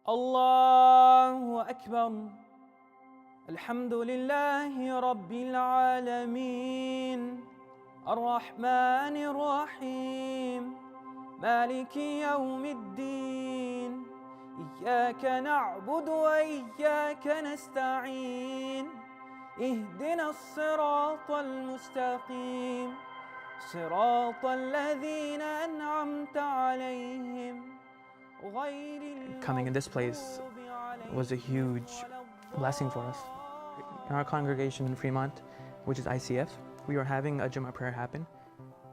الله أكبر الحمد لله رب العالمين الرحمن الرحيم مالك يوم الدين إياك نعبد وإياك نستعين اهدنا الصراط المستقيم صراط الذين أنعمت عليهم. Coming in this place was a huge blessing for us. In our congregation in Fremont, which is ICF, we were having a Jum'ah prayer happen,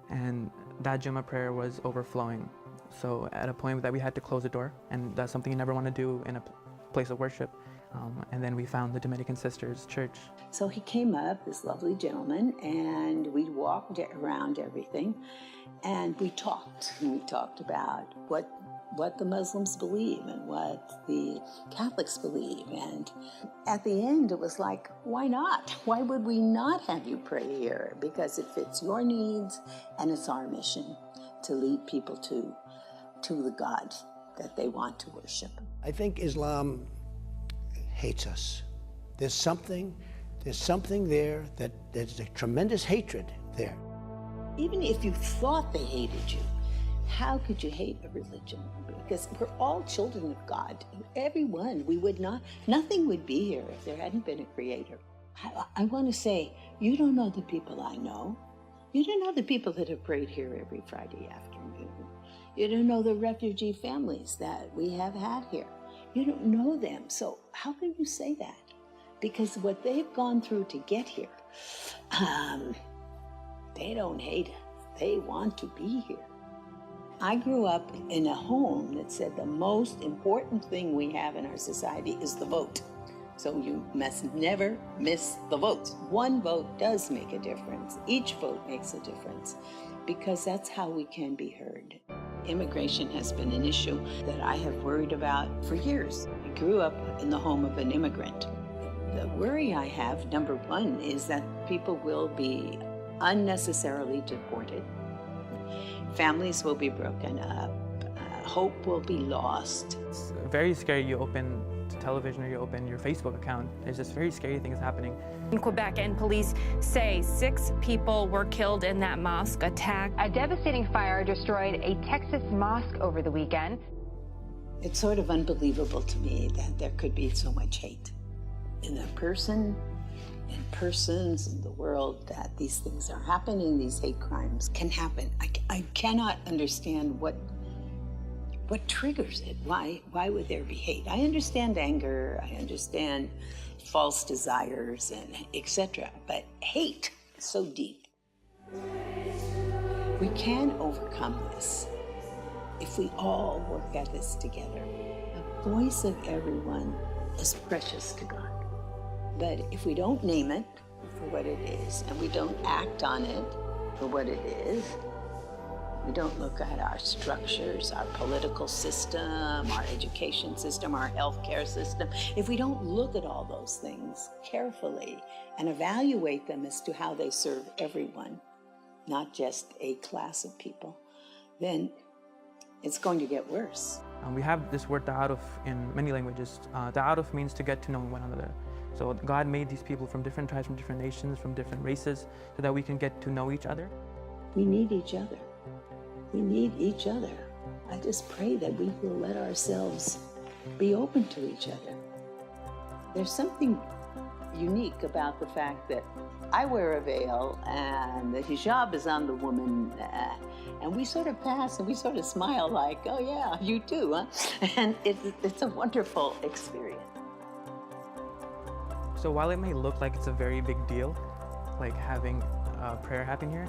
and that Jum'ah prayer was overflowing. So at a point that we had to close the door, and that's something you never want to do in a place of worship. And then we found the Dominican Sisters Church. So he came up, this lovely gentleman, and we walked around everything, and we talked. And we talked about what the Muslims believe and what the Catholics believe. And at the end, it was like, why not? Why would we not have you pray here? Because it fits your needs, and it's our mission to lead people to the God that they want to worship. I think Islam hates us. There's something there that there's a tremendous hatred there. Even if you thought they hated you, how could you hate a religion? Because we're all children of God. Everyone, nothing would be here if there hadn't been a creator. I want to say, you don't know the people I know. You don't know the people that have prayed here every Friday afternoon. You don't know the refugee families that we have had here. You don't know them, so how can you say that? Because what they've gone through to get here, they don't hate us. They want to be here. I grew up in a home that said the most important thing we have in our society is the vote. So you must never miss the vote. One vote does make a difference. Each vote makes a difference because that's how we can be heard. Immigration has been an issue that I have worried about for years. I grew up in the home of an immigrant. The worry I have, number one, is that people will be unnecessarily deported. Families will be broken up. Hope will be lost. It's very scary. You open the television or you open your Facebook account. There's just very scary things happening. In Quebec, and police say 6 people were killed in that mosque attack. A devastating fire destroyed a Texas mosque over the weekend. It's sort of unbelievable to me that there could be so much hate in a person, in persons, in the world, that these things are happening, these hate crimes can happen. I cannot understand what triggers it. Why would there be hate? I understand anger, I understand false desires, and etc. But hate is so deep. We can overcome this if we all work at this together. The voice of everyone is precious to God. But if we don't name it for what it is, and we don't act on it for what it is, we don't look at our structures, our political system, our education system, our healthcare system. If we don't look at all those things carefully and evaluate them as to how they serve everyone, not just a class of people, then it's going to get worse. We have this word ta'aruf in many languages. Ta'aruf means to get to know one another. So God made these people from different tribes, from different nations, from different races, so that we can get to know each other. We need each other. We need each other. I just pray that we will let ourselves be open to each other. There's something unique about the fact that I wear a veil and the hijab is on the woman, and we sort of pass and we sort of smile like, oh yeah, you too, huh? And it's a wonderful experience. So while it may look like it's a very big deal, like having prayer happen here,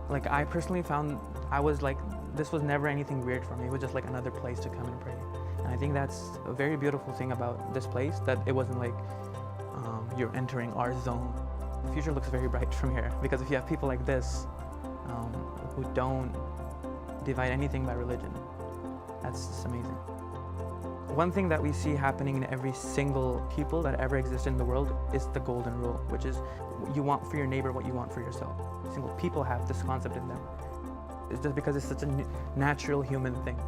like I personally found, I was like, this was never anything weird for me. It was just like another place to come and pray. And I think that's a very beautiful thing about this place, that it wasn't like you're entering our zone. The future looks very bright from here, because if you have people like this who don't divide anything by religion, that's just amazing. One thing that we see happening in every single people that ever existed in the world is the golden rule, which is you want for your neighbor what you want for yourself. Single people have this concept in them. It's just because it's such a natural human thing.